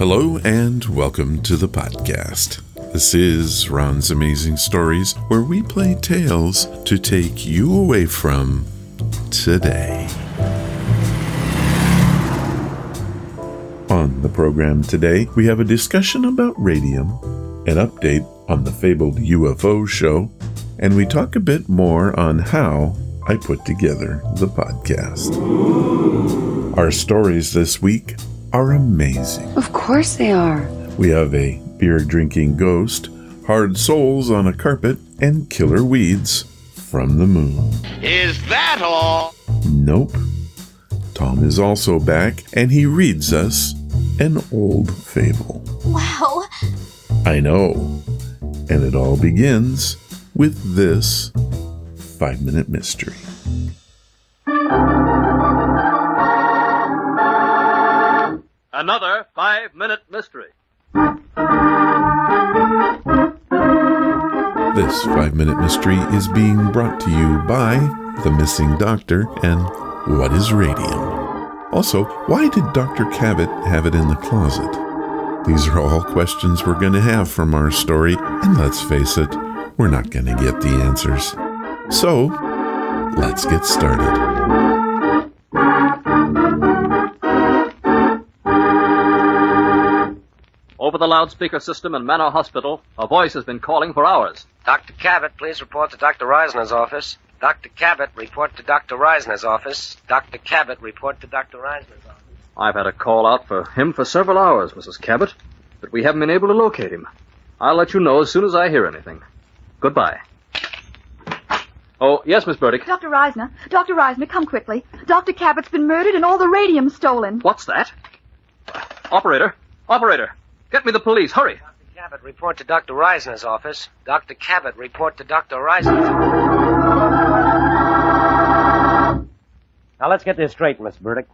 Hello and welcome to the podcast. This is Ron's Amazing Stories, where we play tales to take you away from today. On the program today, we have a discussion about radium, an update on the fabled UFO show, and we talk a bit more on how I put together the podcast. Our stories this week are amazing. Of course they are. We have a beer-drinking ghost, hard souls on a carpet, and killer weeds from the moon. Is that all? Nope. Tom is also back, and he reads us an old fable. Wow. I know. And it all begins with this 5-minute mystery. Another 5-minute mystery. This 5-minute mystery is being brought to you by The Missing Doctor and What is Radium? Also, why did Dr. Cabot have it in the closet? These are all questions we're going to have from our story, and let's face it, we're not going to get the answers. So, let's get started. Over the loudspeaker system in Manor Hospital, a voice has been calling for hours. Dr. Cabot, please report to Dr. Reisner's office. Dr. Cabot, report to Dr. Reisner's office. Dr. Cabot, report to Dr. Reisner's office. I've had a call out for him for several hours, Mrs. Cabot, but we haven't been able to locate him. I'll let you know as soon as I hear anything. Goodbye. Oh, yes, Miss Burdick. Dr. Reisner, come quickly. Dr. Cabot's been murdered and all the radium's stolen. What's that? Operator, get me the police, hurry. Dr. Cabot, report to Dr. Reisner's office. Dr. Cabot, report to Dr. Reisner's office. Now, let's get this straight, Miss Burdick.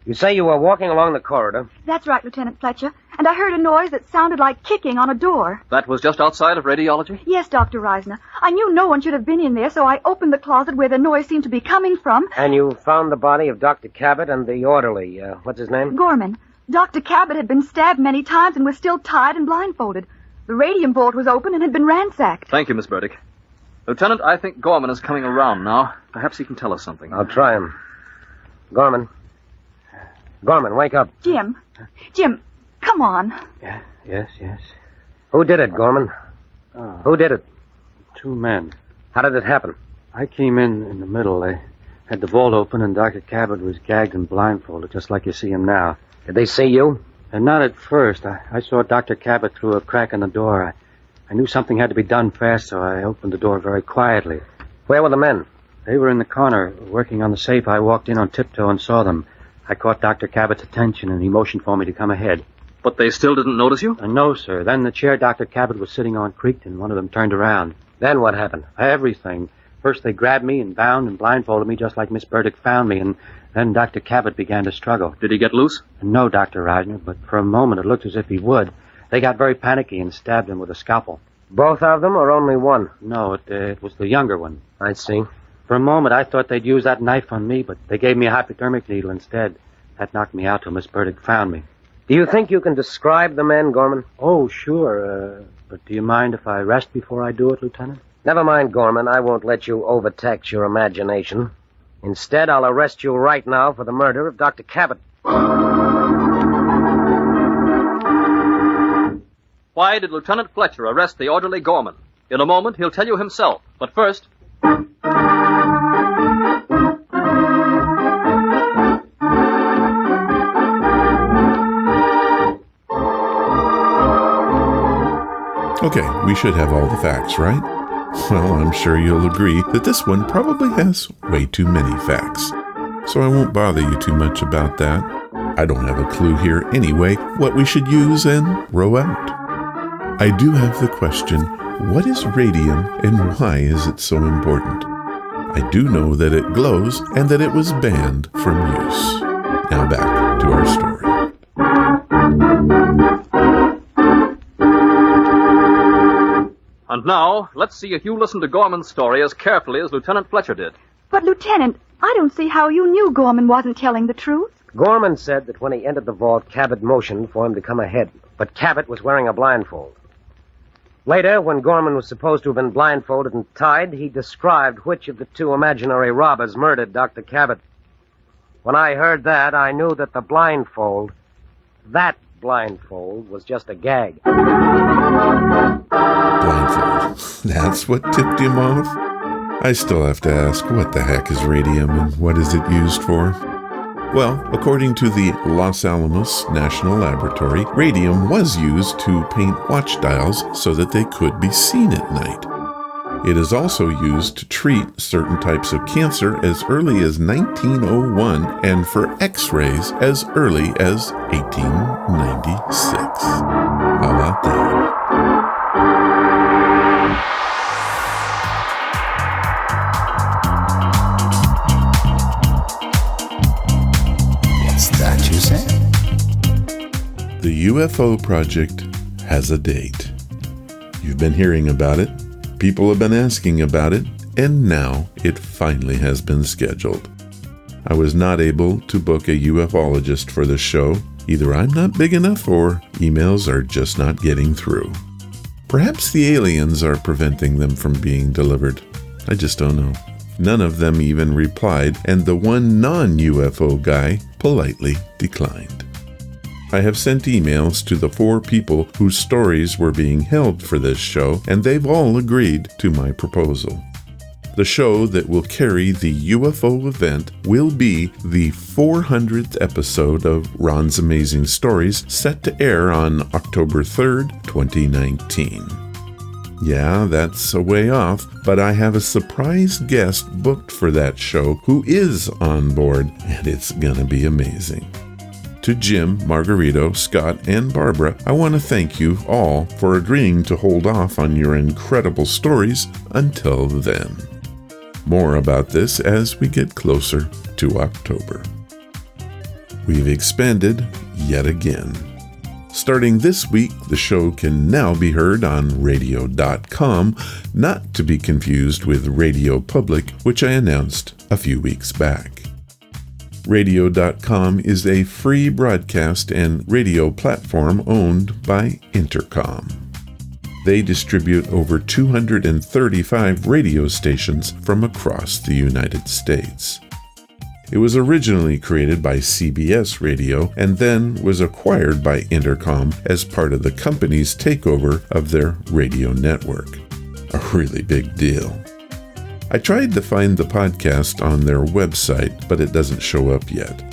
You say you were walking along the corridor. That's right, Lieutenant Fletcher. And I heard a noise that sounded like kicking on a door. That was just outside of radiology? Yes, Dr. Reisner. I knew no one should have been in there, so I opened the closet where the noise seemed to be coming from. And you found the body of Dr. Cabot and the orderly, what's his name? Gorman. Dr. Cabot had been stabbed many times and was still tied and blindfolded. The radium vault was open and had been ransacked. Thank you, Miss Burdick. Lieutenant, I think Gorman is coming around now. Perhaps he can tell us something. I'll try him. Gorman, wake up. Jim, come on. Yes. Who did it, Gorman? Who did it? 2 men. How did it happen? I came in the middle. They had the vault open, and Dr. Cabot was gagged and blindfolded, just like you see him now. Did they see you? And not at first. I saw Dr. Cabot through a crack in the door. I knew something had to be done fast, so I opened the door very quietly. Where were the men? They were in the corner, working on the safe. I walked in on tiptoe and saw them. I caught Dr. Cabot's attention, and he motioned for me to come ahead. But they still didn't notice you? No, sir. Then the chair Dr. Cabot was sitting on creaked, and one of them turned around. Then what happened? Everything. First they grabbed me and bound and blindfolded me just like Miss Burdick found me, and then Dr. Cabot began to struggle. Did he get loose? No, Dr. Reisner, but for a moment it looked as if he would. They got very panicky and stabbed him with a scalpel. Both of them or only one? No, it was the younger one. I see. For a moment I thought they'd use that knife on me, but they gave me a hypodermic needle instead. That knocked me out till Miss Burdick found me. Do you think you can describe the men, Gorman? Oh, sure. But do you mind if I rest before I do it, Lieutenant? Never mind, Gorman. I won't let you overtax your imagination. Instead, I'll arrest you right now for the murder of Dr. Cabot. Why did Lieutenant Fletcher arrest the orderly Gorman? In a moment, he'll tell you himself. But first... Okay, we should have all the facts, right? Well, I'm sure you'll agree that this one probably has way too many facts. So I won't bother you too much about that. I don't have a clue here anyway what we should use and row out. I do have the question, what is radium and why is it so important? I do know that it glows and that it was banned from use. Now back to our story. And now, let's see if you listen to Gorman's story as carefully as Lieutenant Fletcher did. But, Lieutenant, I don't see how you knew Gorman wasn't telling the truth. Gorman said that when he entered the vault, Cabot motioned for him to come ahead, but Cabot was wearing a blindfold. Later, when Gorman was supposed to have been blindfolded and tied, he described which of the two imaginary robbers murdered Dr. Cabot. When I heard that, I knew that that blindfold was just a gag. Blindfold. That's what tipped him off? I still have to ask, what the heck is radium and what is it used for? Well, according to the Los Alamos National Laboratory, radium was used to paint watch dials so that they could be seen at night. It is also used to treat certain types of cancer as early as 1901 and for X-rays as early as 1896. How about that? What's that you said? The UFO project has a date. You've been hearing about it. People have been asking about it, and now it finally has been scheduled. I was not able to book a ufologist for the show. Either I'm not big enough or emails are just not getting through. Perhaps the aliens are preventing them from being delivered. I just don't know. None of them even replied, and the one non-UFO guy politely declined. I have sent emails to the 4 people whose stories were being held for this show, and they've all agreed to my proposal. The show that will carry the UFO event will be the 400th episode of Ron's Amazing Stories, set to air on October 3rd, 2019. Yeah, that's a way off, but I have a surprise guest booked for that show who is on board, and it's gonna be amazing. To Jim, Margarito, Scott, and Barbara, I want to thank you all for agreeing to hold off on your incredible stories until then. More about this as we get closer to October. We've expanded yet again. Starting this week, the show can now be heard on radio.com, not to be confused with Radio Public, which I announced a few weeks back. Radio.com is a free broadcast and radio platform owned by Intercom. They distribute over 235 radio stations from across the United States. It was originally created by CBS Radio and then was acquired by Intercom as part of the company's takeover of their radio network. A really big deal. I tried to find the podcast on their website, but it doesn't show up yet.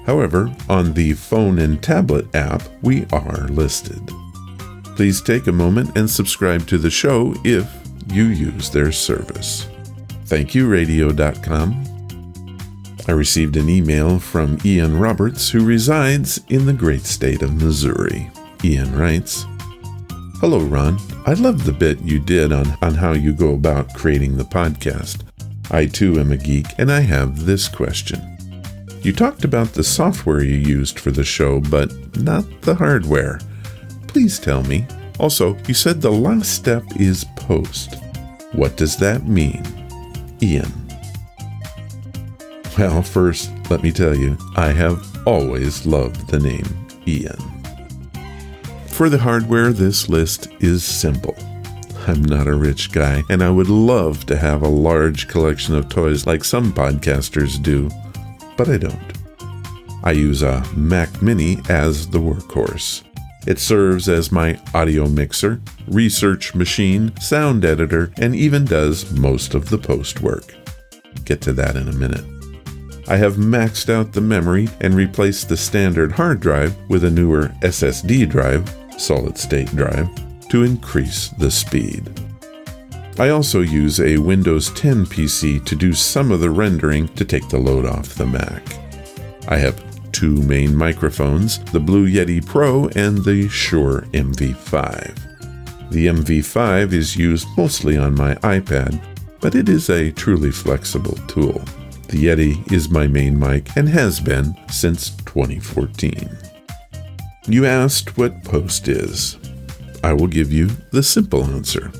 However, on the phone and tablet app, we are listed. Please take a moment and subscribe to the show if you use their service. Thank you, radio.com. I received an email from Ian Roberts, who resides in the great state of Missouri. Ian writes, "Hello, Ron. I love the bit you did on how you go about creating the podcast. I, too, am a geek, and I have this question. You talked about the software you used for the show, but not the hardware. Please tell me. Also, you said the last step is post. What does that mean? Ian." Well, first, let me tell you, I have always loved the name Ian. For the hardware, this list is simple. I'm not a rich guy, and I would love to have a large collection of toys like some podcasters do, but I don't. I use a Mac Mini as the workhorse. It serves as my audio mixer, research machine, sound editor, and even does most of the post work. Get to that in a minute. I have maxed out the memory and replaced the standard hard drive with a newer SSD drive, solid-state drive, to increase the speed. I also use a Windows 10 PC to do some of the rendering to take the load off the Mac. I have 2 main microphones, the Blue Yeti Pro and the Shure MV5. The MV5 is used mostly on my iPad, but it is a truly flexible tool. The Yeti is my main mic and has been since 2014. You asked what post is. I will give you the simple answer.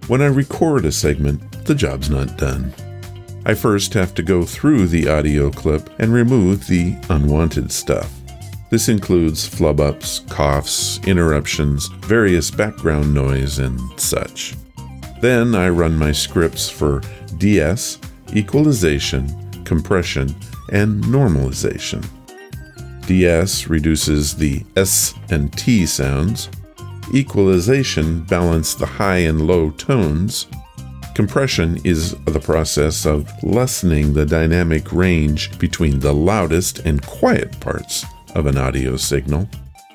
When I record a segment, the job's not done. I first have to go through the audio clip and remove the unwanted stuff. This includes flub-ups, coughs, interruptions, various background noise, and such. Then I run my scripts for DS, equalization, compression, and normalization. DS reduces the S and T sounds. Equalization balances the high and low tones. Compression is the process of lessening the dynamic range between the loudest and quiet parts of an audio signal.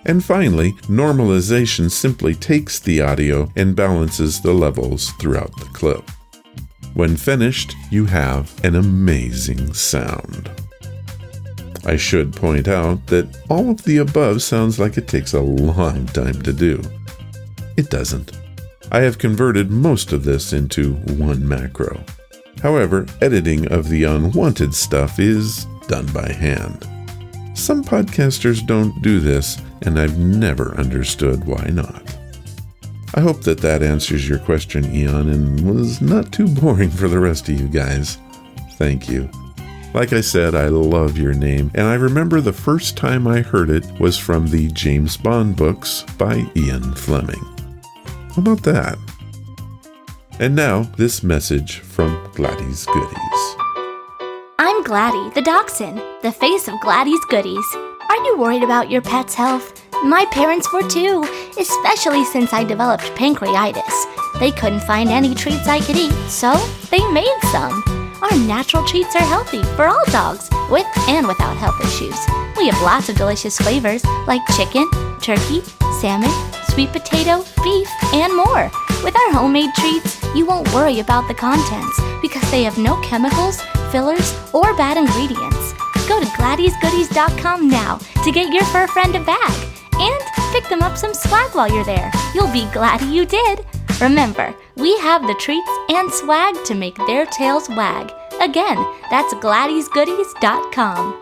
And finally, normalization simply takes the audio and balances the levels throughout the clip. When finished, you have an amazing sound. I should point out that all of the above sounds like it takes a long time to do. It doesn't. I have converted most of this into one macro. However, editing of the unwanted stuff is done by hand. Some podcasters don't do this, and I've never understood why not. I hope that answers your question, Eon, and was not too boring for the rest of you guys. Thank you. Like I said, I love your name, and I remember the first time I heard it was from the James Bond books by Ian Fleming. How about that? And now, this message from Gladys Goodies. I'm Gladdy, the dachshund, the face of Gladdy's Goodies. Are you worried about your pet's health? My parents were too, especially since I developed pancreatitis. They couldn't find any treats I could eat, so they made some. Our natural treats are healthy for all dogs, with and without health issues. We have lots of delicious flavors like chicken, turkey, salmon, sweet potato, beef, and more. With our homemade treats, you won't worry about the contents because they have no chemicals, fillers, or bad ingredients. Go to GladysGoodies.com now to get your fur friend a bag and pick them up some swag while you're there. You'll be glad you did. Remember, we have the treats and swag to make their tails wag. Again, that's GladysGoodies.com.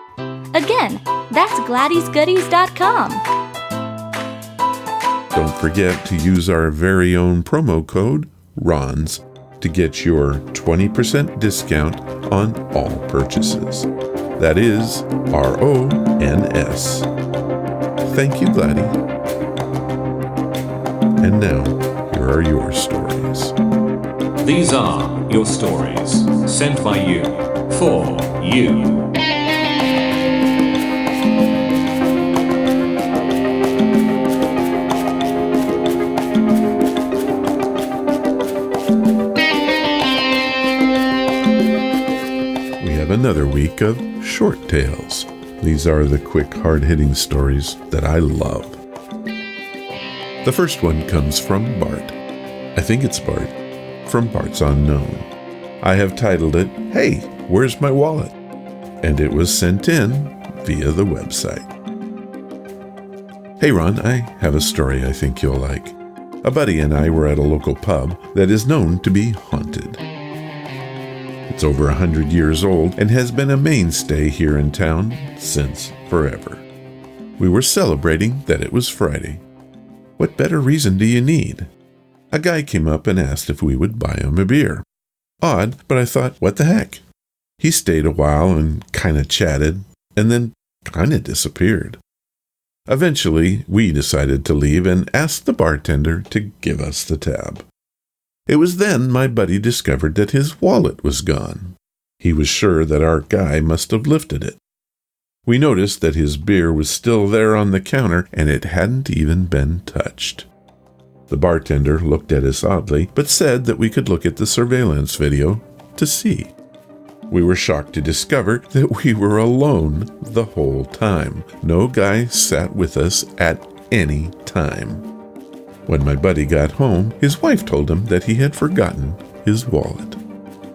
Again, that's GladysGoodies.com. Don't forget to use our very own promo code, RONS, to get your 20% discount on all purchases. That is RONS. Thank you, Gladdy. And now, here are your stories. These are your stories, sent by you, for you. We have another week of short tales. These are the quick, hard-hitting stories that I love. The first one comes from Bart. I think it's Bart, from Bart's Unknown. I have titled it, Hey, Where's My Wallet? And it was sent in via the website. Hey Ron, I have a story I think you'll like. A buddy and I were at a local pub that is known to be haunted. It's over 100 years old and has been a mainstay here in town since forever. We were celebrating that it was Friday. What better reason do you need? A guy came up and asked if we would buy him a beer. Odd, but I thought, what the heck? He stayed a while and kind of chatted, and then kind of disappeared. Eventually, we decided to leave and asked the bartender to give us the tab. It was then my buddy discovered that his wallet was gone. He was sure that our guy must have lifted it. We noticed that his beer was still there on the counter and it hadn't even been touched. The bartender looked at us oddly, but said that we could look at the surveillance video to see. We were shocked to discover that we were alone the whole time. No guy sat with us at any time. When my buddy got home, his wife told him that he had forgotten his wallet.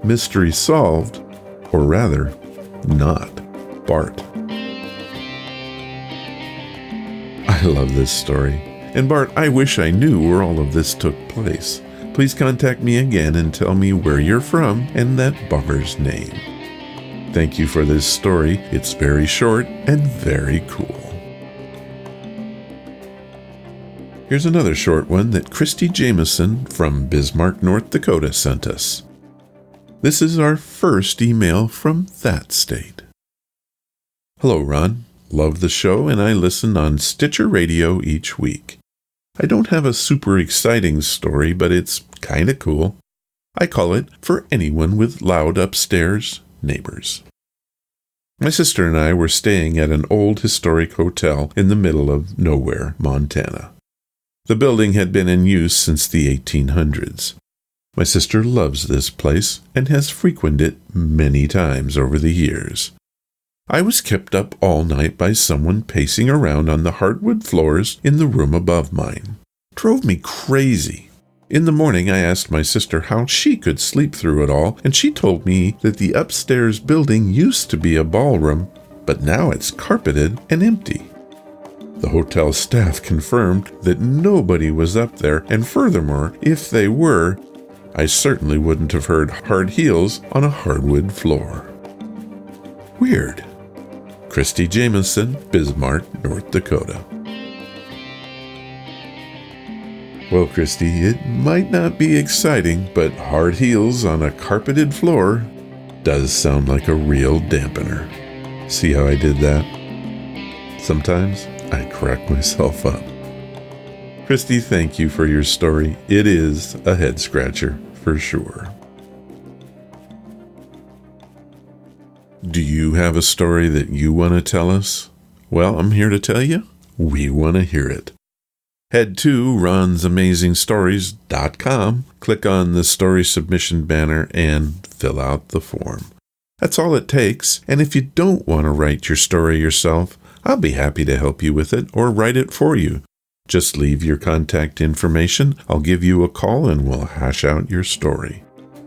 Mystery solved, or rather, not Bart. I love this story. And Bart, I wish I knew where all of this took place. Please contact me again and tell me where you're from and that bar's name. Thank you for this story. It's very short and very cool. Here's another short one that Christy Jameson from Bismarck, North Dakota sent us. This is our first email from that state. Hello, Ron. Love the show, and I listen on Stitcher Radio each week. I don't have a super exciting story, but it's kind of cool. I call it For Anyone with Loud Upstairs Neighbors. My sister and I were staying at an old historic hotel in the middle of nowhere, Montana. The building had been in use since the 1800s. My sister loves this place and has frequented it many times over the years. I was kept up all night by someone pacing around on the hardwood floors in the room above mine. Drove me crazy. In the morning, I asked my sister how she could sleep through it all, and she told me that the upstairs building used to be a ballroom, but now it's carpeted and empty. The hotel staff confirmed that nobody was up there, and furthermore, if they were, I certainly wouldn't have heard hard heels on a hardwood floor. Weird. Christy Jameson, Bismarck, North Dakota. Well, Christy, it might not be exciting, but hard heels on a carpeted floor does sound like a real dampener. See how I did that? Sometimes I crack myself up. Christy, thank you for your story. It is a head-scratcher, for sure. Do you have a story that you want to tell us? Well, I'm here to tell you, we want to hear it. Head to ronsamazingstories.com, click on the story submission banner, and fill out the form. That's all it takes, and if you don't want to write your story yourself, I'll be happy to help you with it or write it for you. Just leave your contact information, I'll give you a call, and we'll hash out your story.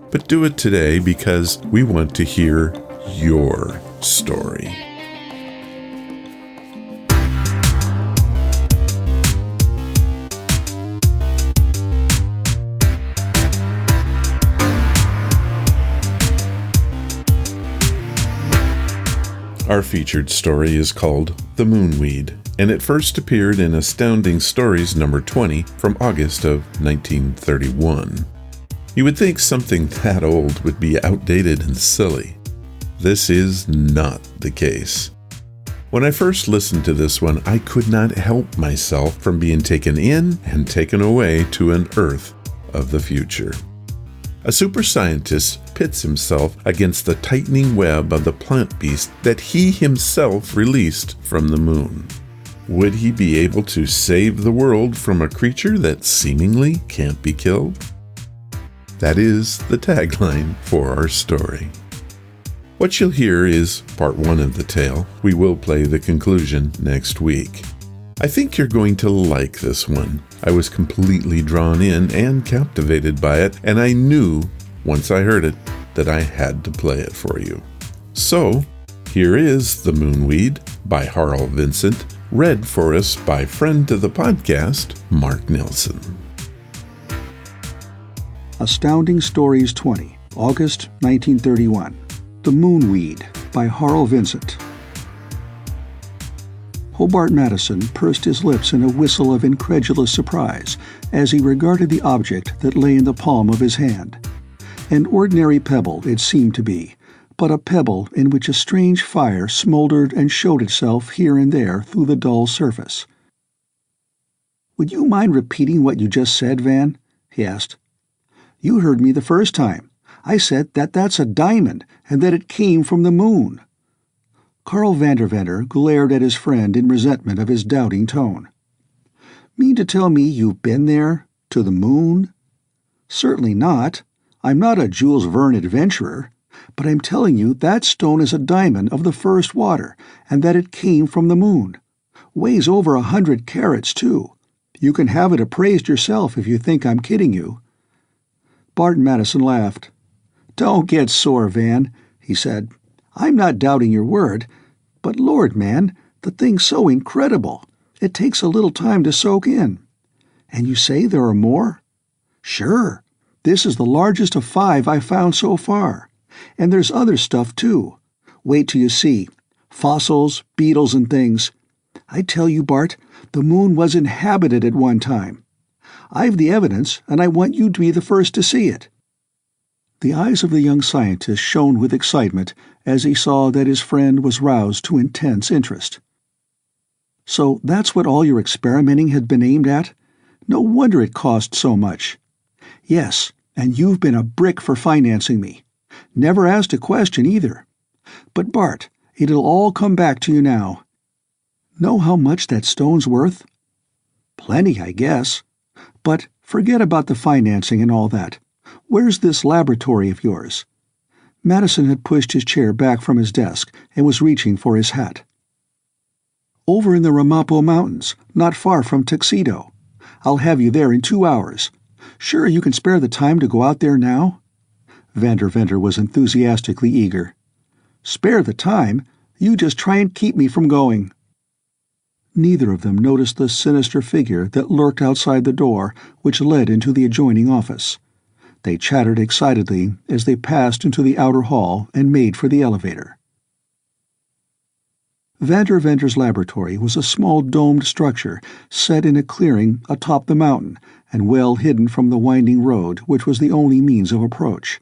But do it today because we want to hear your story. Our featured story is called The Moonweed, and it first appeared in Astounding Stories number 20 from August of 1931. You would think something that old would be outdated and silly. This is not the case. When I first listened to this one, I could not help myself from being taken in and taken away to an Earth of the future. A super scientist pits himself against the tightening web of the plant beast that he himself released from the moon. Would he be able to save the world from a creature that seemingly can't be killed? That is the tagline for our story. What you'll hear is part one of the tale. We will play the conclusion next week. I think you're going to like this one. I was completely drawn in and captivated by it, and I knew, once I heard it, that I had to play it for you. So, here is The Moonweed by Harl Vincent, read for us by friend to the podcast, Mark Nelson. Astounding Stories 20, August 1931. The Moonweed by Harl Vincent. Hobart Madison pursed his lips in a whistle of incredulous surprise as he regarded the object that lay in the palm of his hand. An ordinary pebble it seemed to be, but a pebble in which a strange fire smoldered and showed itself here and there through the dull surface. "Would you mind repeating what you just said, Van?" he asked. "You heard me the first time. I said that that's a diamond and that it came from the moon." Carl Vanderventer glared at his friend in resentment of his doubting tone. "Mean to tell me you've been there? To the moon?" "Certainly not. I'm not a Jules Verne adventurer. But I'm telling you that stone is a diamond of the first water, and that it came from the moon. Weighs over 100 carats, too. You can have it appraised yourself if you think I'm kidding you." Barton Madison laughed. "Don't get sore, Van," he said. "I'm not doubting your word, but Lord, man, the thing's so incredible. It takes a little time to soak in. And you say there are more?" "Sure. This is the largest of 5 I've found so far. And there's other stuff, too. Wait till you see. Fossils, beetles, and things. I tell you, Bart, the moon was inhabited at one time. I've the evidence, and I want you to be the first to see it." The eyes of the young scientist shone with excitement as he saw that his friend was roused to intense interest. "So that's what all your experimenting had been aimed at? No wonder it cost so much." "Yes, and you've been a brick for financing me. Never asked a question either. But Bart, it'll all come back to you now. Know how much that stone's worth?" "Plenty, I guess. But forget about the financing and all that. Where's this laboratory of yours?" Madison had pushed his chair back from his desk and was reaching for his hat. "Over in the Ramapo Mountains, not far from Tuxedo. I'll have you there in 2 hours. Sure you can spare the time to go out there now?" Vanderventer was enthusiastically eager. "Spare the time? You just try and keep me from going." Neither of them noticed the sinister figure that lurked outside the door which led into the adjoining office. They chattered excitedly as they passed into the outer hall and made for the elevator. Vanderventer's laboratory was a small domed structure set in a clearing atop the mountain and well hidden from the winding road which was the only means of approach.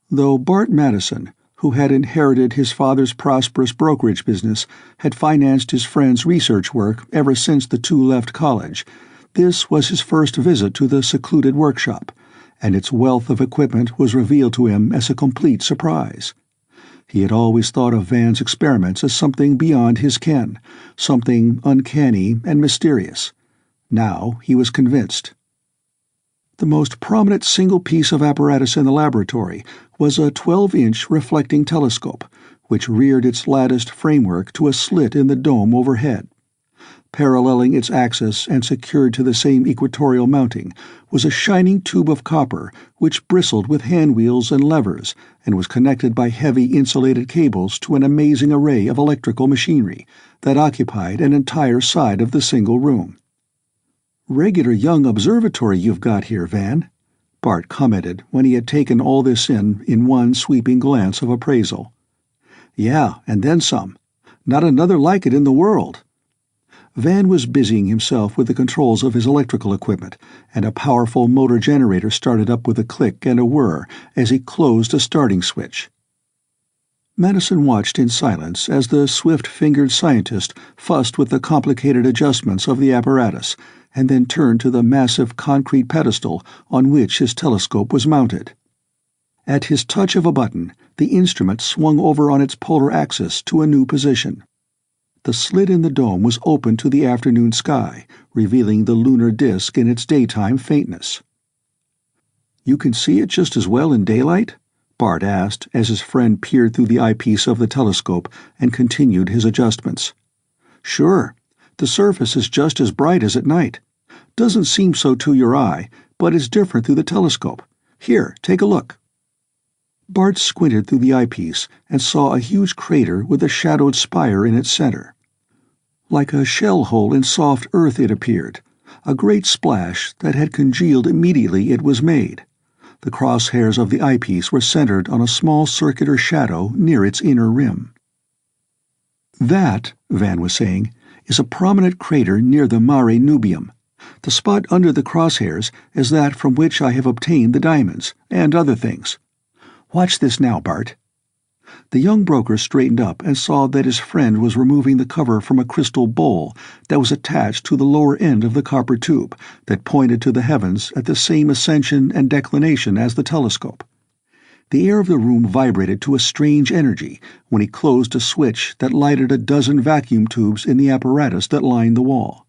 Though Bart Madison, who had inherited his father's prosperous brokerage business, had financed his friend's research work ever since the two left college, this was his first visit to the secluded workshop, and its wealth of equipment was revealed to him as a complete surprise. He had always thought of Van's experiments as something beyond his ken, something uncanny and mysterious. Now he was convinced. The most prominent single piece of apparatus in the laboratory was a 12-inch reflecting telescope, which reared its latticed framework to a slit in the dome overhead. Paralleling its axis and secured to the same equatorial mounting was a shining tube of copper which bristled with handwheels and levers and was connected by heavy insulated cables to an amazing array of electrical machinery that occupied an entire side of the single room. "Regular young observatory you've got here, Van," Bart commented when he had taken all this in one sweeping glance of appraisal. "Yeah, and then some. Not another like it in the world." Van was busying himself with the controls of his electrical equipment, and a powerful motor generator started up with a click and a whir as he closed a starting switch. Madison watched in silence as the swift-fingered scientist fussed with the complicated adjustments of the apparatus, and then turned to the massive concrete pedestal on which his telescope was mounted. At his touch of a button, the instrument swung over on its polar axis to a new position. The slit in the dome was open to the afternoon sky, revealing the lunar disk in its daytime faintness. "You can see it just as well in daylight?" Bart asked as his friend peered through the eyepiece of the telescope and continued his adjustments. "Sure. The surface is just as bright as at night. Doesn't seem so to your eye, but it's different through the telescope. Here, take a look." Bart squinted through the eyepiece and saw a huge crater with a shadowed spire in its center. Like a shell hole in soft earth it appeared, a great splash that had congealed immediately it was made. The crosshairs of the eyepiece were centered on a small circular shadow near its inner rim. "That," Van was saying, "is a prominent crater near the Mare Nubium. The spot under the crosshairs is that from which I have obtained the diamonds, and other things. Watch this now, Bart." The young broker straightened up and saw that his friend was removing the cover from a crystal bowl that was attached to the lower end of the copper tube that pointed to the heavens at the same ascension and declination as the telescope. The air of the room vibrated to a strange energy when he closed a switch that lighted a dozen vacuum tubes in the apparatus that lined the wall.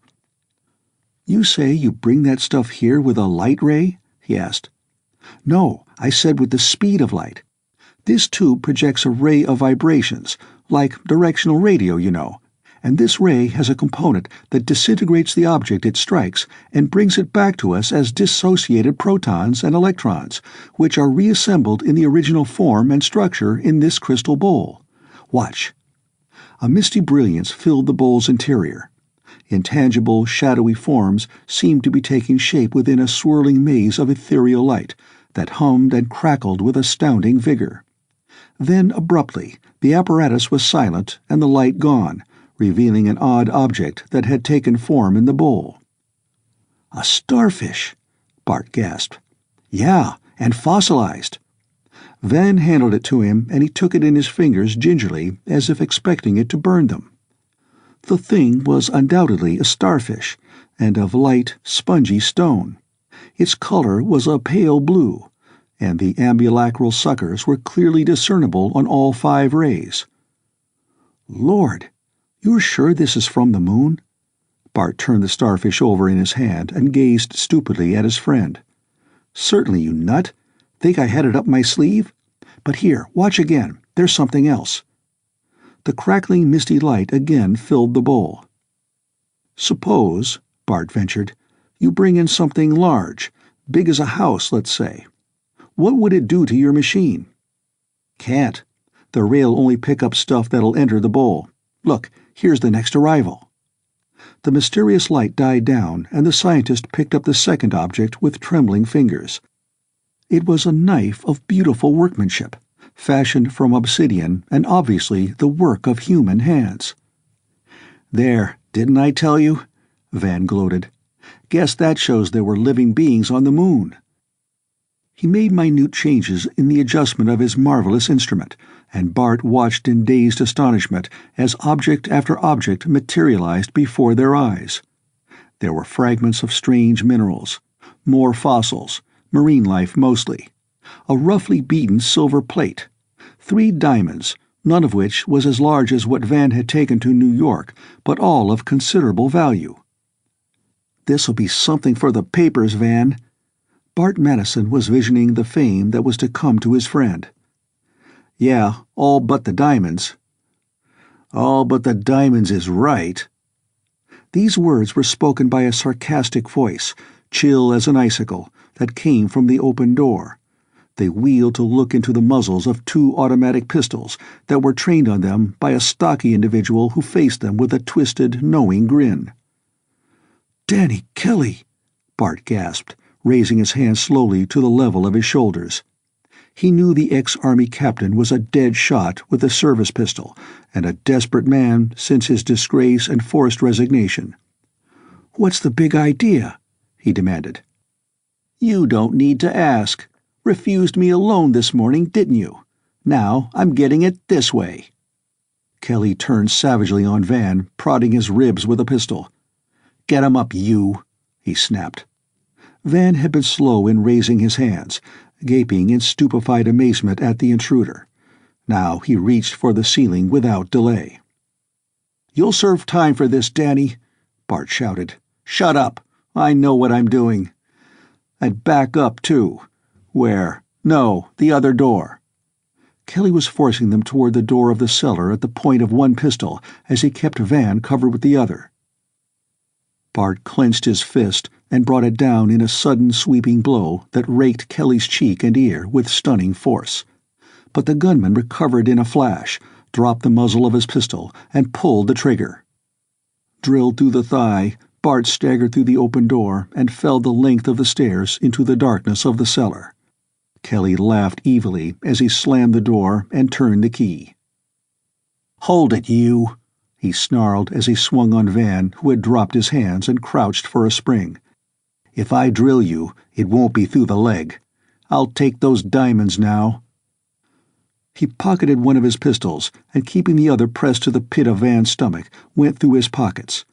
"You say you bring that stuff here with a light ray?" he asked. "No, I said with the speed of light. This tube projects a ray of vibrations, like directional radio, you know, and this ray has a component that disintegrates the object it strikes and brings it back to us as dissociated protons and electrons, which are reassembled in the original form and structure in this crystal bowl. Watch." A misty brilliance filled the bowl's interior. Intangible, shadowy forms seemed to be taking shape within a swirling maze of ethereal light that hummed and crackled with astounding vigor. Then, abruptly, the apparatus was silent and the light gone, revealing an odd object that had taken form in the bowl. "A starfish," Bart gasped. "Yeah, and fossilized." Van handed it to him, and he took it in his fingers gingerly, as if expecting it to burn them. The thing was undoubtedly a starfish, and of light, spongy stone. Its color was a pale blue, and the ambulacral suckers were clearly discernible on all 5 rays. "Lord, you're sure this is from the moon?" Bart turned the starfish over in his hand and gazed stupidly at his friend. "Certainly, you nut. Think I had it up my sleeve? But here, watch again. There's something else." The crackling misty light again filled the bowl. "Suppose," Bart ventured, "you bring in something large, big as a house, let's say. What would it do to your machine?" "Can't. The rail'll only pick up stuff that'll enter the bowl. Look, here's the next arrival." The mysterious light died down, and the scientist picked up the second object with trembling fingers. It was a knife of beautiful workmanship, fashioned from obsidian and obviously the work of human hands. "There, didn't I tell you?" Van gloated. "Guess that shows there were living beings on the moon." He made minute changes in the adjustment of his marvelous instrument, and Bart watched in dazed astonishment as object after object materialized before their eyes. There were fragments of strange minerals, more fossils, marine life mostly, a roughly beaten silver plate, 3 diamonds, none of which was as large as what Van had taken to New York, but all of considerable value. "This'll be something for the papers, Van." Bart Madison was visioning the fame that was to come to his friend. "Yeah, all but the diamonds." "All but the diamonds is right." These words were spoken by a sarcastic voice, chill as an icicle, that came from the open door. They wheeled to look into the muzzles of 2 automatic pistols that were trained on them by a stocky individual who faced them with a twisted, knowing grin. "Danny Kelly!" Bart gasped, raising his hand slowly to the level of his shoulders. He knew the ex-Army captain was a dead shot with a service pistol, and a desperate man since his disgrace and forced resignation. "What's the big idea?" he demanded. "You don't need to ask. Refused me a loan this morning, didn't you? Now I'm getting it this way." Kelly turned savagely on Van, prodding his ribs with a pistol. "Get him up, you!" he snapped. Van had been slow in raising his hands, gaping in stupefied amazement at the intruder. Now he reached for the ceiling without delay. "You'll serve time for this, Danny," Bart shouted. "Shut up! I know what I'm doing. And back up, too. Where? No, the other door." Kelly was forcing them toward the door of the cellar at the point of one pistol as he kept Van covered with the other. Bart clenched his fist and brought it down in a sudden sweeping blow that raked Kelly's cheek and ear with stunning force. But the gunman recovered in a flash, dropped the muzzle of his pistol, and pulled the trigger. Drilled through the thigh, Bart staggered through the open door and fell the length of the stairs into the darkness of the cellar. Kelly laughed evilly as he slammed the door and turned the key. "Hold it, you!" he snarled as he swung on Van, who had dropped his hands and crouched for a spring. "If I drill you, it won't be through the leg. I'll take those diamonds now." He pocketed one of his pistols, and keeping the other pressed to the pit of Van's stomach, went through his pockets.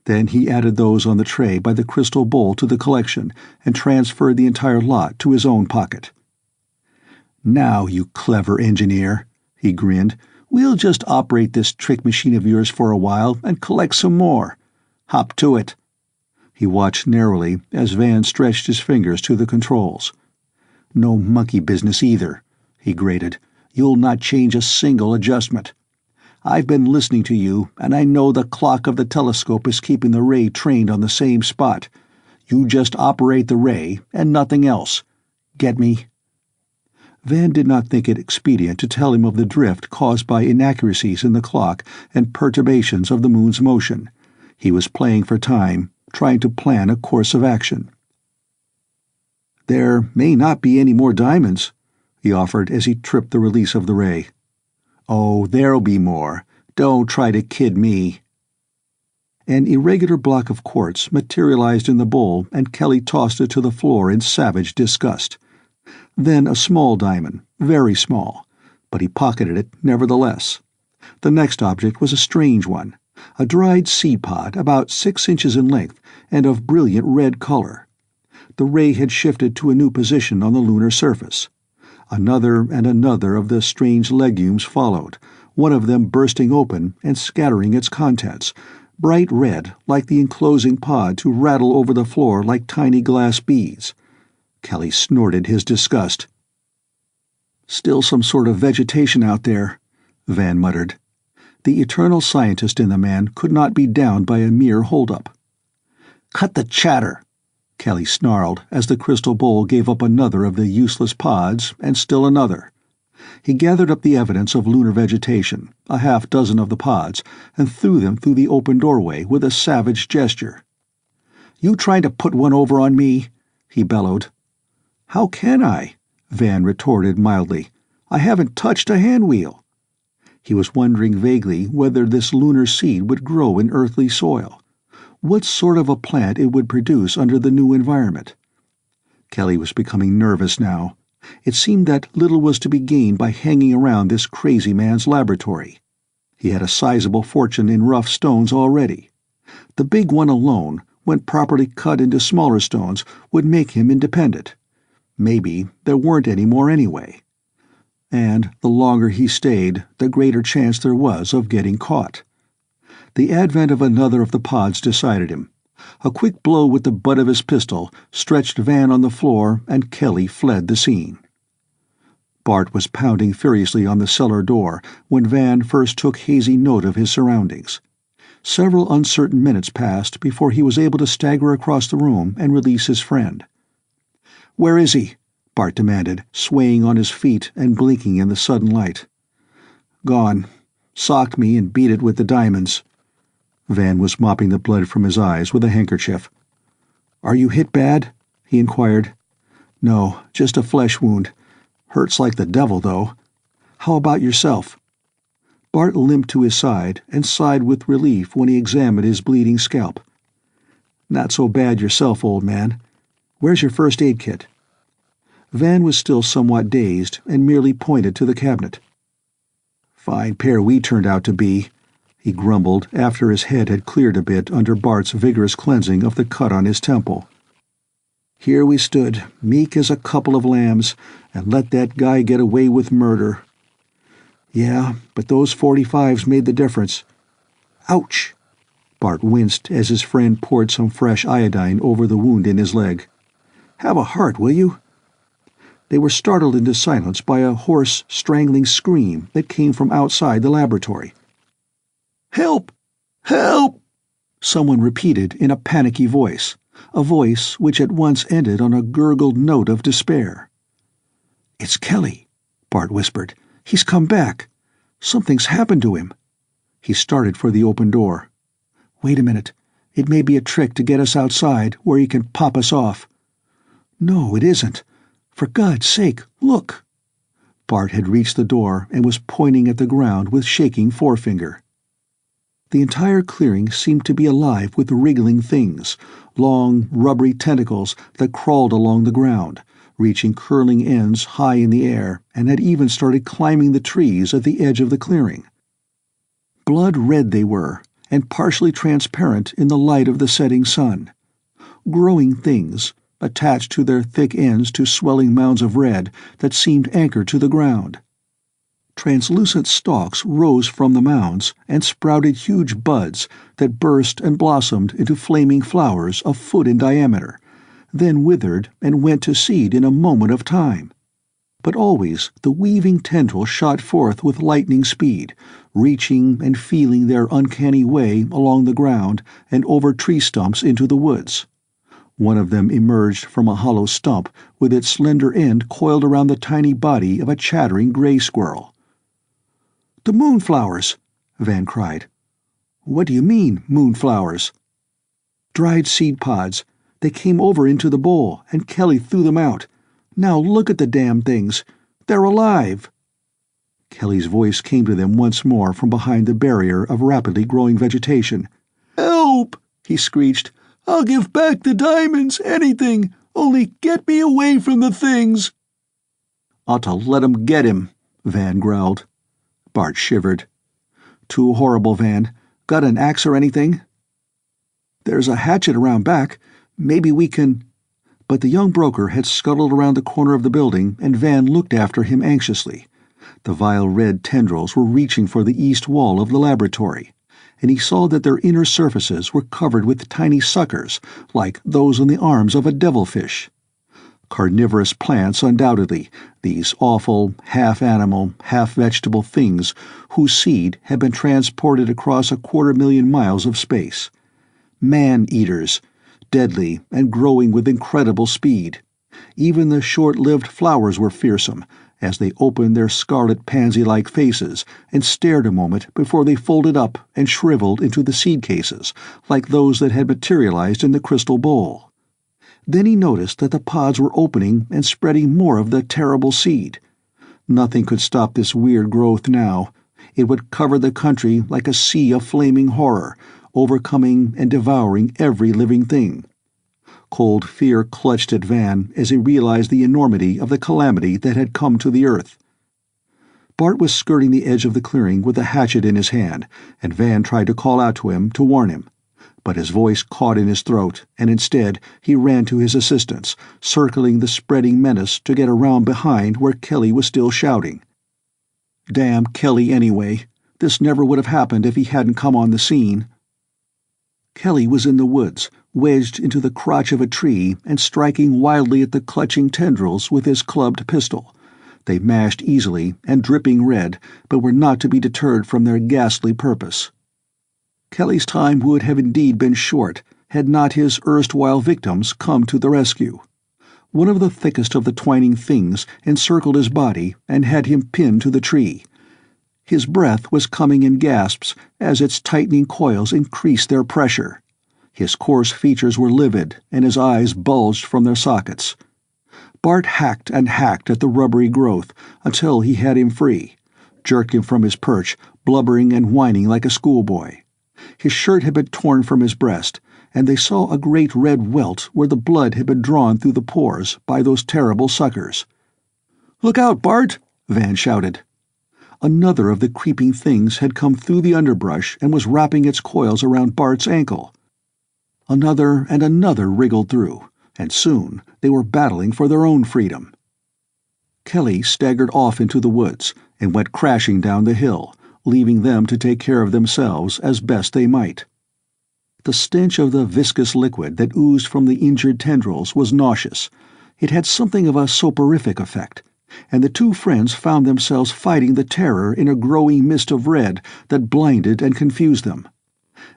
Then he added those on the tray by the crystal bowl to the collection and transferred the entire lot to his own pocket. "Now, you clever engineer," he grinned, "we'll just operate this trick machine of yours for a while and collect some more. Hop to it." He watched narrowly as Van stretched his fingers to the controls. "No monkey business either," he grated. "You'll not change a single adjustment. I've been listening to you, and I know the clock of the telescope is keeping the ray trained on the same spot. You just operate the ray, and nothing else. Get me?" Van did not think it expedient to tell him of the drift caused by inaccuracies in the clock and perturbations of the moon's motion. He was playing for time, trying to plan a course of action. "There may not be any more diamonds," he offered as he tripped the release of the ray. "Oh, there'll be more. Don't try to kid me." An irregular block of quartz materialized in the bowl, and Kelly tossed it to the floor in savage disgust. Then a small diamond, very small, but he pocketed it nevertheless. The next object was a strange one, a dried seed pod about 6 inches in length and of brilliant red color. The ray had shifted to a new position on the lunar surface. Another and another of the strange legumes followed, one of them bursting open and scattering its contents, bright red like the enclosing pod, to rattle over the floor like tiny glass beads. Kelly snorted his disgust. "Still some sort of vegetation out there," Van muttered. The eternal scientist in the man could not be downed by a mere hold-up. "Cut the chatter," Kelly snarled as the crystal bowl gave up another of the useless pods, and still another. He gathered up the evidence of lunar vegetation, a half-dozen of the pods, and threw them through the open doorway with a savage gesture. "You trying to put one over on me?" he bellowed. "How can I?" Van retorted mildly. "I haven't touched a handwheel." He was wondering vaguely whether this lunar seed would grow in earthly soil, what sort of a plant it would produce under the new environment. Kelly was becoming nervous now. It seemed that little was to be gained by hanging around this crazy man's laboratory. He had a sizable fortune in rough stones already. The big one alone, when properly cut into smaller stones, would make him independent. Maybe there weren't any more anyway. And the longer he stayed, the greater chance there was of getting caught. The advent of another of the pods decided him. A quick blow with the butt of his pistol stretched Van on the floor, and Kelly fled the scene. Bart was pounding furiously on the cellar door when Van first took hazy note of his surroundings. Several uncertain minutes passed before he was able to stagger across the room and release his friend. "Where is he?" Bart demanded, swaying on his feet and blinking in the sudden light. "Gone. Socked me and beat it with the diamonds." Van was mopping the blood from his eyes with a handkerchief. "Are you hit bad?" he inquired. "No, just a flesh wound. Hurts like the devil, though. How about yourself?" Bart limped to his side and sighed with relief when he examined his bleeding scalp. "Not so bad yourself, old man. Where's your first aid kit?" Van was still somewhat dazed and merely pointed to the cabinet. "Fine pair we turned out to be," he grumbled after his head had cleared a bit under Bart's vigorous cleansing of the cut on his temple. "Here we stood, meek as a couple of lambs, and let that guy get away with murder. Yeah, but those 45s made the difference." "Ouch!" Bart winced as his friend poured some fresh iodine over the wound in his leg. "Have a heart, will you?" They were startled into silence by a hoarse, strangling scream that came from outside the laboratory. "Help! Help!" someone repeated in a panicky voice, a voice which at once ended on a gurgled note of despair. "It's Kelly," Bart whispered. "He's come back. Something's happened to him." He started for the open door. "Wait a minute. It may be a trick to get us outside where he can pop us off." "No, it isn't. For God's sake, look!" Bart had reached the door and was pointing at the ground with shaking forefinger. The entire clearing seemed to be alive with wriggling things, long, rubbery tentacles that crawled along the ground, reaching curling ends high in the air, and had even started climbing the trees at the edge of the clearing. Blood red they were, and partially transparent in the light of the setting sun. Growing things, attached to their thick ends to swelling mounds of red that seemed anchored to the ground. Translucent stalks rose from the mounds and sprouted huge buds that burst and blossomed into flaming flowers a foot in diameter, then withered and went to seed in a moment of time. But always the weaving tendrils shot forth with lightning speed, reaching and feeling their uncanny way along the ground and over tree stumps into the woods. One of them emerged from a hollow stump with its slender end coiled around the tiny body of a chattering gray squirrel. "The moonflowers!" Van cried. "What do you mean, moonflowers?" "Dried seed pods. They came over into the bowl, and Kelly threw them out. Now look at the damn things. They're alive!" Kelly's voice came to them once more from behind the barrier of rapidly growing vegetation. "Help!" he screeched. "I'll give back the diamonds, anything! Only get me away from the things!" Ought to let 'em get him, Van growled. Bart shivered. Too horrible, Van. Got an axe or anything? There's a hatchet around back. Maybe we can... But the young broker had scuttled around the corner of the building, and Van looked after him anxiously. The vile red tendrils were reaching for the east wall of the laboratory, and he saw that their inner surfaces were covered with tiny suckers, like those on the arms of a devilfish. Carnivorous plants, undoubtedly, these awful, half-animal, half-vegetable things whose seed had been transported across 250,000 miles of space. Man-eaters, deadly and growing with incredible speed. Even the short-lived flowers were fearsome, as they opened their scarlet pansy-like faces and stared a moment before they folded up and shriveled into the seed cases, like those that had materialized in the crystal bowl. Then he noticed that the pods were opening and spreading more of the terrible seed. Nothing could stop this weird growth now. It would cover the country like a sea of flaming horror, overcoming and devouring every living thing. Cold fear clutched at Van as he realized the enormity of the calamity that had come to the earth. Bart was skirting the edge of the clearing with a hatchet in his hand, and Van tried to call out to him to warn him. But his voice caught in his throat, and instead he ran to his assistance, circling the spreading menace to get around behind where Kelly was still shouting. Damn Kelly anyway. This never would have happened if he hadn't come on the scene. Kelly was in the woods, wedged into the crotch of a tree and striking wildly at the clutching tendrils with his clubbed pistol. They mashed easily and dripping red, but were not to be deterred from their ghastly purpose. Kelly's time would have indeed been short, had not his erstwhile victims come to the rescue. One of the thickest of the twining things encircled his body and had him pinned to the tree. His breath was coming in gasps as its tightening coils increased their pressure. His coarse features were livid, and his eyes bulged from their sockets. Bart hacked and hacked at the rubbery growth until he had him free, jerked him from his perch, blubbering and whining like a schoolboy. His shirt had been torn from his breast, and they saw a great red welt where the blood had been drawn through the pores by those terrible suckers. "Look out, Bart!" Van shouted. Another of the creeping things had come through the underbrush and was wrapping its coils around Bart's ankle. Another and another wriggled through, and soon they were battling for their own freedom. Kelly staggered off into the woods and went crashing down the hill, leaving them to take care of themselves as best they might. The stench of the viscous liquid that oozed from the injured tendrils was nauseous. It had something of a soporific effect, and the two friends found themselves fighting the terror in a growing mist of red that blinded and confused them.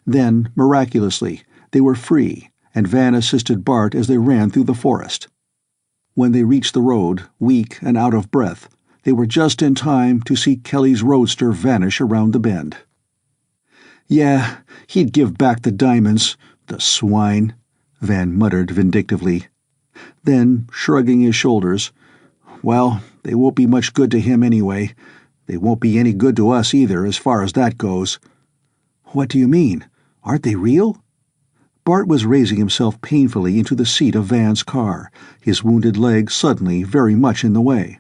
Then, miraculously, they were free, and Van assisted Bart as they ran through the forest. When they reached the road, weak and out of breath, they were just in time to see Kelly's roadster vanish around the bend. "Yeah, he'd give back the diamonds, the swine," Van muttered vindictively. Then, shrugging his shoulders, "Well, they won't be much good to him anyway. They won't be any good to us either, as far as that goes." "What do you mean? Aren't they real?" Bart was raising himself painfully into the seat of Van's car, his wounded leg suddenly very much in the way.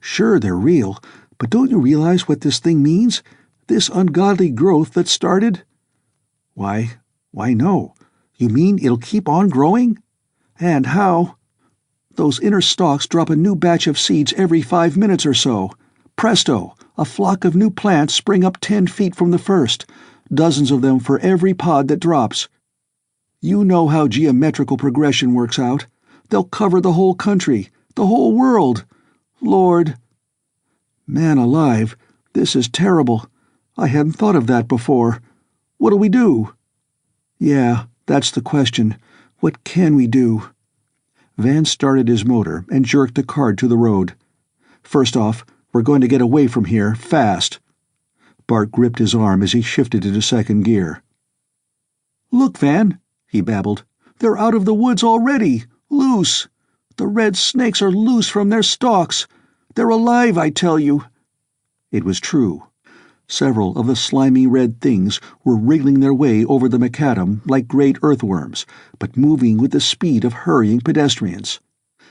"Sure, they're real, but don't you realize what this thing means? This ungodly growth that started?" Why no. You mean it'll keep on growing? And how? Those inner stalks drop a new batch of seeds every 5 minutes or so. Presto, a flock of new plants spring up 10 feet from the first, dozens of them for every pod that drops. You know how geometrical progression works out. They'll cover the whole country, the whole world. Lord. Man alive, this is terrible. I hadn't thought of that before. What'll we do? Yeah, that's the question. What can we do? Van started his motor and jerked the car to the road. First off, we're going to get away from here, fast. Bart gripped his arm as he shifted into second gear. Look, Van, he babbled. They're out of the woods already. Loose. The red snakes are loose from their stalks. They're alive, I tell you. It was true. Several of the slimy red things were wriggling their way over the macadam like great earthworms, but moving with the speed of hurrying pedestrians.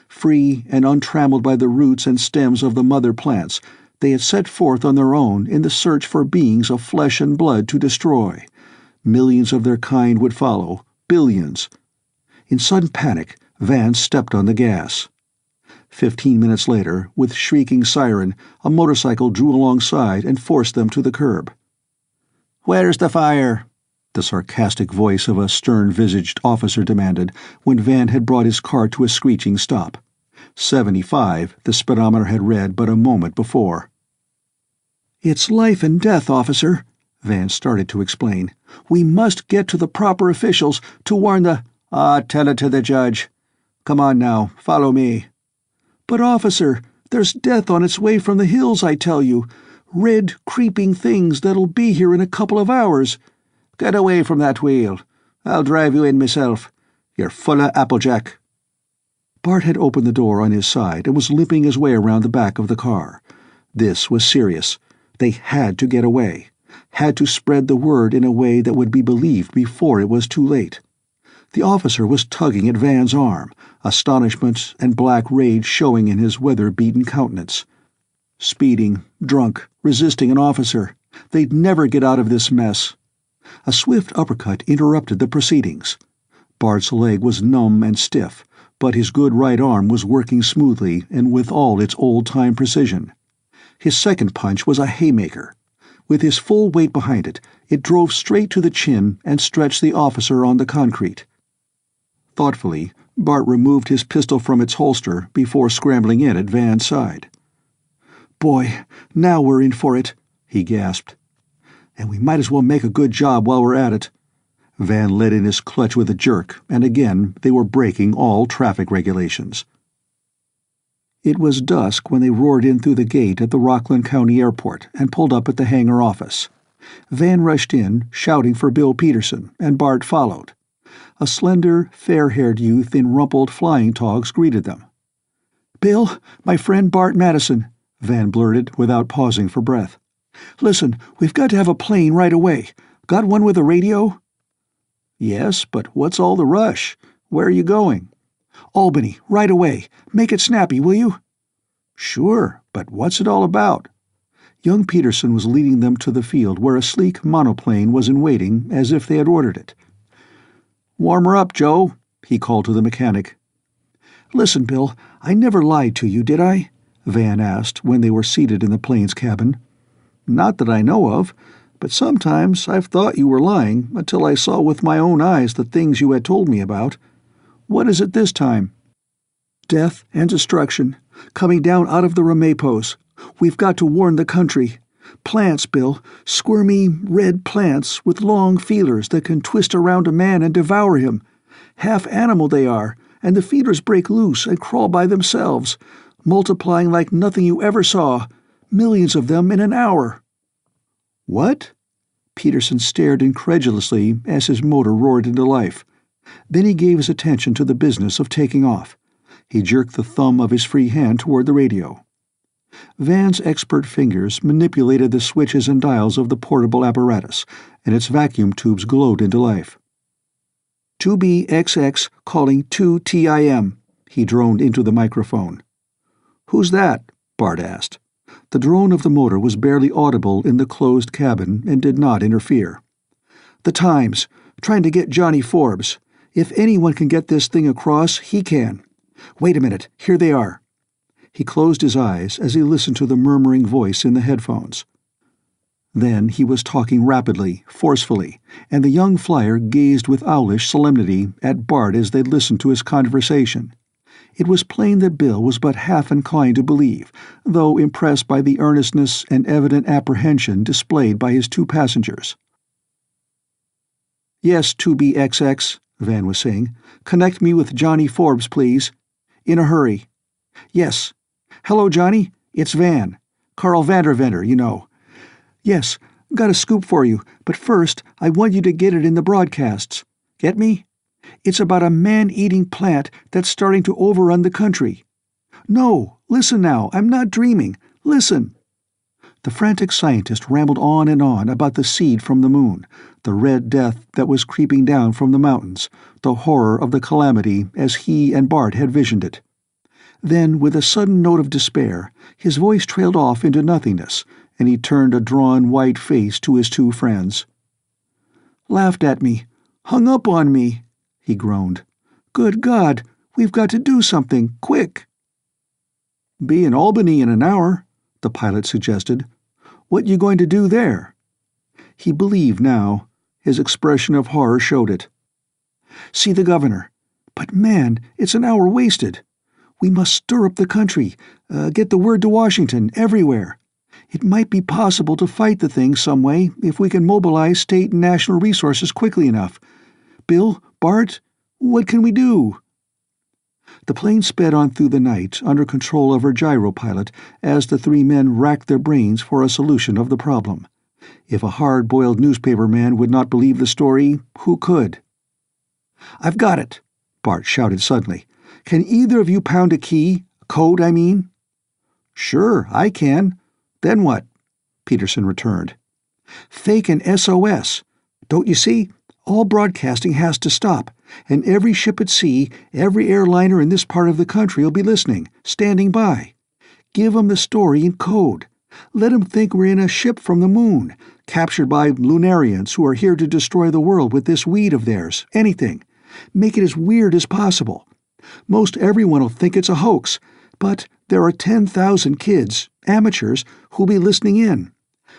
Free and untrammeled by the roots and stems of the mother plants, they had set forth on their own in the search for beings of flesh and blood to destroy. Millions of their kind would follow, billions. In sudden panic, Van stepped on the gas. 15 minutes later, with shrieking siren, a motorcycle drew alongside and forced them to the curb. "Where's the fire?" the sarcastic voice of a stern-visaged officer demanded when Van had brought his car to a screeching stop. 75, the speedometer had read but a moment before. "It's life and death, officer," Van started to explain. "We must get to the proper officials to warn the—" Tell it to the judge. Come on now, follow me." "But, officer, there's death on its way from the hills, I tell you. Red, creeping things that'll be here in a couple of hours." "Get away from that wheel. I'll drive you in myself. You're full of applejack." Bart had opened the door on his side and was limping his way around the back of the car. This was serious. They had to get away, had to spread the word in a way that would be believed before it was too late. The officer was tugging at Van's arm, astonishment and black rage showing in his weather-beaten countenance. Speeding, drunk, resisting an officer. They'd never get out of this mess. A swift uppercut interrupted the proceedings. Bart's leg was numb and stiff, but his good right arm was working smoothly and with all its old-time precision. His second punch was a haymaker. With his full weight behind it, it drove straight to the chin and stretched the officer on the concrete. Thoughtfully, Bart removed his pistol from its holster before scrambling in at Van's side. "Boy, now we're in for it," he gasped. "And we might as well make a good job while we're at it." Van let in his clutch with a jerk, and again they were breaking all traffic regulations. It was dusk when they roared in through the gate at the Rockland County Airport and pulled up at the hangar office. Van rushed in, shouting for Bill Peterson, and Bart followed. A slender, fair-haired youth in rumpled flying togs greeted them. "Bill, my friend Bart Madison," Van blurted without pausing for breath. "Listen, we've got to have a plane right away. Got one with a radio?" "Yes, but what's all the rush? Where are you going?" "Albany, right away. Make it snappy, will you?" "Sure, but what's it all about?" Young Peterson was leading them to the field where a sleek monoplane was in waiting as if they had ordered it. "Warm her up, Joe," he called to the mechanic. "Listen, Bill, I never lied to you, did I?" Van asked when they were seated in the plane's cabin. "Not that I know of, but sometimes I've thought you were lying until I saw with my own eyes the things you had told me about. What is it this time?" "Death and destruction, coming down out of the Ramapos. We've got to warn the country. Plants, Bill, squirmy, red plants with long feelers that can twist around a man and devour him. Half animal they are, and the feelers break loose and crawl by themselves, multiplying like nothing you ever saw, millions of them in an hour." "What?" Peterson stared incredulously as his motor roared into life. Then he gave his attention to the business of taking off. He jerked the thumb of his free hand toward the radio. Van's expert fingers manipulated the switches and dials of the portable apparatus, and its vacuum tubes glowed into life. "2BXX calling 2TIM, he droned into the microphone. "Who's that?" Bart asked. The drone of the motor was barely audible in the closed cabin and did not interfere. "The Times, trying to get Johnny Forbes. If anyone can get this thing across, he can. Wait a minute, here they are." He closed his eyes as he listened to the murmuring voice in the headphones. Then he was talking rapidly, forcefully, and the young flyer gazed with owlish solemnity at Bart as they listened to his conversation. It was plain that Bill was but half inclined to believe, though impressed by the earnestness and evident apprehension displayed by his two passengers. "Yes, 2BXX, Van was saying. "Connect me with Johnny Forbes, please. In a hurry. Yes. Hello, Johnny. It's Van. Carl Vanderventer, you know. Yes, got a scoop for you, but first I want you to get it in the broadcasts. Get me? It's about a man-eating plant that's starting to overrun the country. No, listen now, I'm not dreaming. Listen." The frantic scientist rambled on and on about the seed from the moon, the red death that was creeping down from the mountains, the horror of the calamity as he and Bart had visioned it. Then, with a sudden note of despair, his voice trailed off into nothingness, and he turned a drawn white face to his two friends. "Laughed at me. Hung up on me," he groaned. "Good God, we've got to do something, quick." "Be in Albany in an hour," the pilot suggested. "What you going to do there?" He believed now. His expression of horror showed it. "See the governor. But man, it's an hour wasted. We must stir up the country, get the word to Washington, everywhere. It might be possible to fight the thing some way if we can mobilize state and national resources quickly enough. Bill, Bart, what can we do?" The plane sped on through the night under control of her gyropilot as the three men racked their brains for a solution of the problem. If a hard-boiled newspaper man would not believe the story, who could? "I've got it," Bart shouted suddenly. "Can either of you pound a key? Code, I mean?" "Sure, I can. Then what?" Peterson returned. "Fake an SOS. Don't you see? All broadcasting has to stop, and every ship at sea, every airliner in this part of the country will be listening, standing by. Give 'em the story in code. Let 'em think we're in a ship from the moon, captured by Lunarians who are here to destroy the world with this weed of theirs. Anything. Make it as weird as possible. Most everyone will think it's a hoax, but there are 10,000 kids, amateurs, who'll be listening in.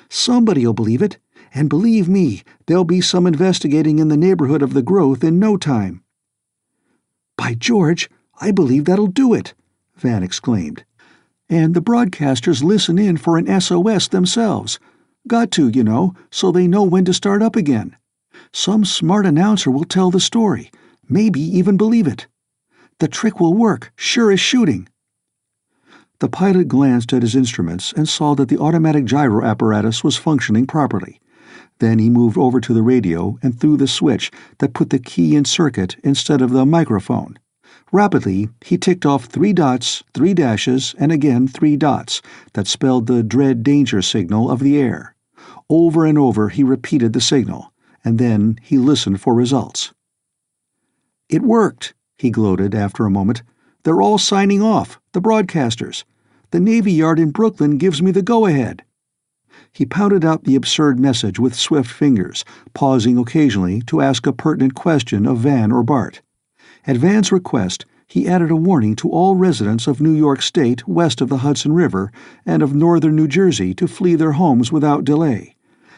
Somebody'll believe it, and believe me, there'll be some investigating in the neighborhood of the growth in no time." "By George, I believe that'll do it," Van exclaimed. "And the broadcasters listen in for an SOS themselves. Got to, you know, so they know when to start up again. Some smart announcer will tell the story, maybe even believe it. The trick will work, sure as shooting." The pilot glanced at his instruments and saw that the automatic gyro apparatus was functioning properly. Then he moved over to the radio and threw the switch that put the key in circuit instead of the microphone. Rapidly, he ticked off 3 dots, 3 dashes, and again 3 dots that spelled the dread danger signal of the air. Over and over he repeated the signal, and then he listened for results. "It worked," he gloated after a moment. "They're all signing off, the broadcasters. The Navy Yard in Brooklyn gives me the go-ahead." He pounded out the absurd message with swift fingers, pausing occasionally to ask a pertinent question of Van or Bart. At Van's request, he added a warning to all residents of New York State west of the Hudson River and of northern New Jersey to flee their homes without delay.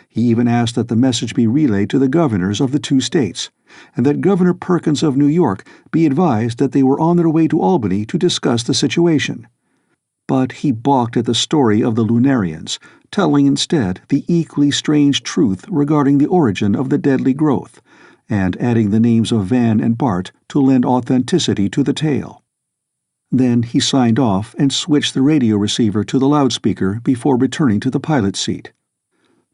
He even asked that the message be relayed to the governors of the 2 states, and that Governor Perkins of New York be advised that they were on their way to Albany to discuss the situation. But he balked at the story of the Lunarians, telling instead the equally strange truth regarding the origin of the deadly growth, and adding the names of Van and Bart to lend authenticity to the tale. Then he signed off and switched the radio receiver to the loudspeaker before returning to the pilot's seat.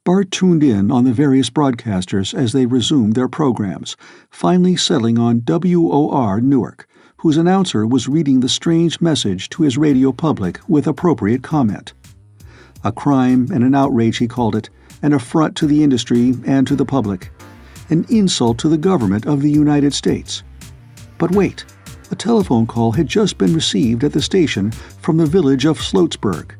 Bart tuned in on the various broadcasters as they resumed their programs, finally settling on WOR Newark, whose announcer was reading the strange message to his radio public with appropriate comment. A crime and an outrage, he called it, an affront to the industry and to the public, an insult to the government of the United States. But wait, a telephone call had just been received at the station from the village of Sloatsburg.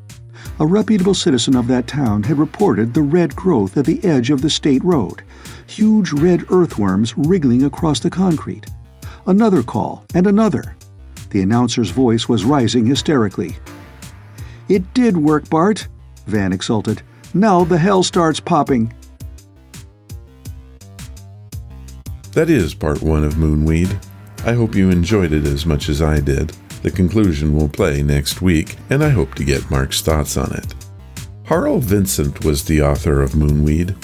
A reputable citizen of that town had reported the red growth at the edge of the state road, huge red earthworms wriggling across the concrete. Another call, and another. The announcer's voice was rising hysterically. "It did work, Bart," Van exulted. "Now the hell starts popping." That is part 1 of Moonweed. I hope you enjoyed it as much as I did. The conclusion will play next week, and I hope to get Mark's thoughts on it. Harl Vincent was the author of Moonweed.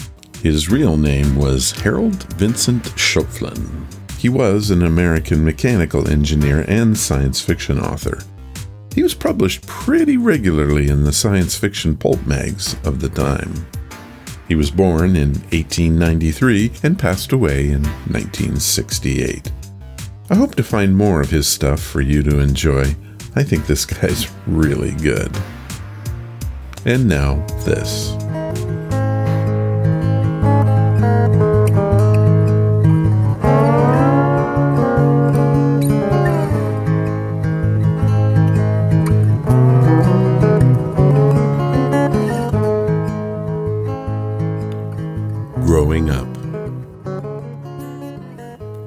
His real name was Harold Vincent Schopflin. He was an American mechanical engineer and science fiction author. He was published pretty regularly in the science fiction pulp mags of the time. He was born in 1893 and passed away in 1968. I hope to find more of his stuff for you to enjoy. I think this guy's really good. And now, this. growing up.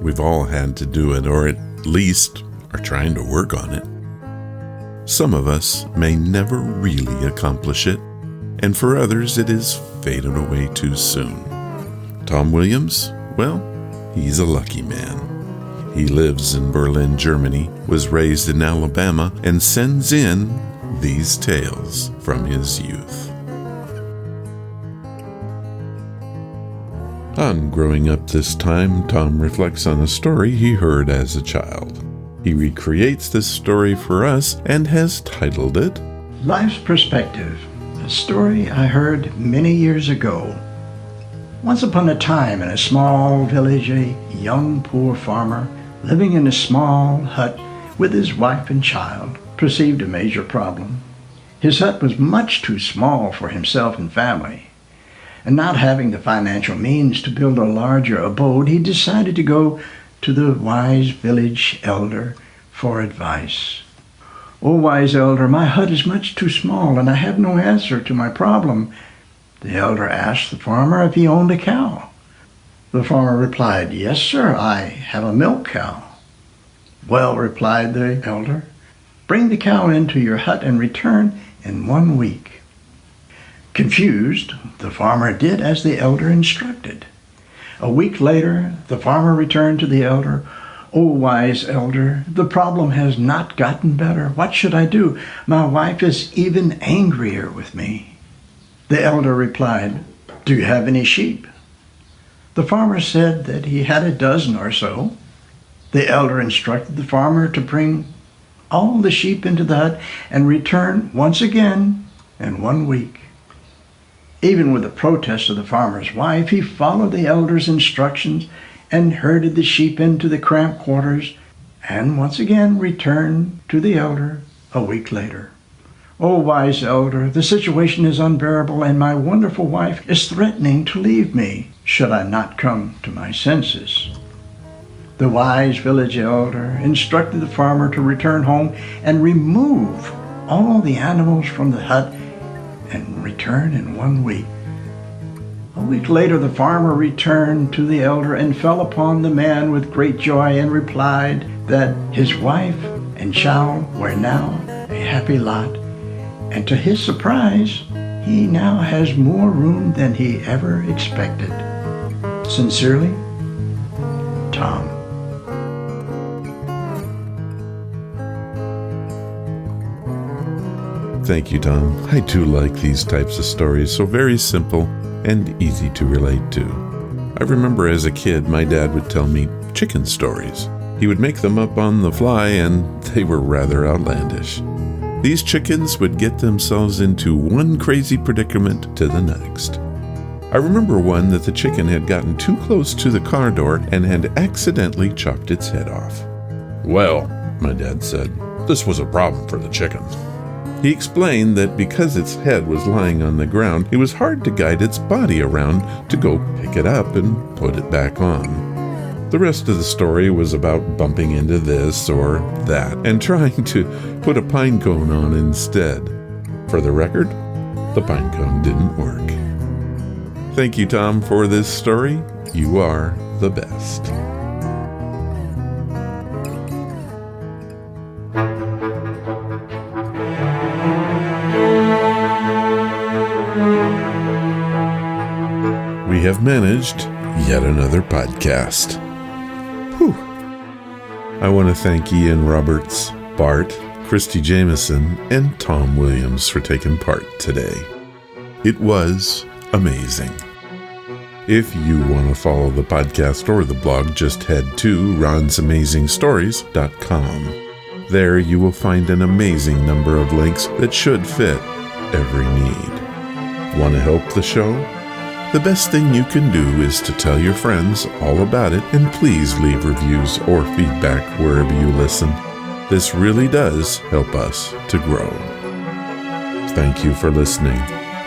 We've all had to do it, or at least are trying to work on it. Some of us may never really accomplish it, and for others it is faded away too soon. Tom Williams, well, he's a lucky man. He lives in Berlin, Germany, was raised in Alabama, and sends in these tales from his youth. On growing up this time, Tom reflects on a story he heard as a child. He recreates this story for us and has titled it Life's Perspective, a story I heard many years ago. Once upon a time in a small village, a young poor farmer living in a small hut with his wife and child perceived a major problem. His hut was much too small for himself and family, and not having the financial means to build a larger abode, he decided to go to the wise village elder for advice. "O wise elder, my hut is much too small, and I have no answer to my problem." The elder asked the farmer if he owned a cow. The farmer replied, "Yes, sir, I have a milk cow." "Well," replied the elder, "bring the cow into your hut and return in 1 week." Confused, the farmer did as the elder instructed. A week later, the farmer returned to the elder. "O wise elder, the problem has not gotten better. What should I do? My wife is even angrier with me." The elder replied, "Do you have any sheep?" The farmer said that he had a dozen or so. The elder instructed the farmer to bring all the sheep into the hut and return once again in 1 week. Even with the protest of the farmer's wife, he followed the elder's instructions and herded the sheep into the cramped quarters, and once again returned to the elder a week later. "O wise elder, the situation is unbearable, and my wonderful wife is threatening to leave me should I not come to my senses." The wise village elder instructed the farmer to return home and remove all the animals from the hut and return in 1 week. A week later, the farmer returned to the elder and fell upon the man with great joy and replied that his wife and child were now a happy lot, and to his surprise, he now has more room than he ever expected. Sincerely, Tom. Thank you, Tom. I do like these types of stories, so very simple and easy to relate to. I remember as a kid, my dad would tell me chicken stories. He would make them up on the fly, and they were rather outlandish. These chickens would get themselves into one crazy predicament to the next. I remember one that the chicken had gotten too close to the car door and had accidentally chopped its head off. "Well," my dad said, "this was a problem for the chicken." He explained that because its head was lying on the ground, it was hard to guide its body around to go pick it up and put it back on. The rest of the story was about bumping into this or that and trying to put a pine cone on instead. For the record, the pine cone didn't work. Thank you, Tom, for this story. You are the best. We have managed yet another podcast. Whew. I want to thank Ian Roberts, Bart, Christy Jameson, and Tom Williams for taking part today. It was amazing. If you want to follow the podcast or the blog, just head to ronsamazingstories.com. There you will find an amazing number of links that should fit every need. Want to help the show? The best thing you can do is to tell your friends all about it, and please leave reviews or feedback wherever you listen. This really does help us to grow. Thank you for listening,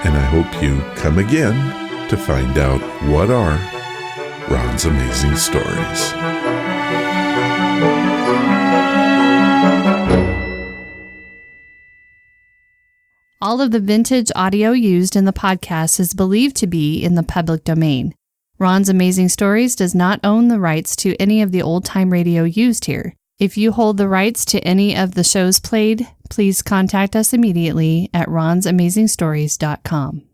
and I hope you come again to find out what are Ron's Amazing Stories. All of the vintage audio used in the podcast is believed to be in the public domain. Ron's Amazing Stories does not own the rights to any of the old-time radio used here. If you hold the rights to any of the shows played, please contact us immediately at ronsamazingstories.com.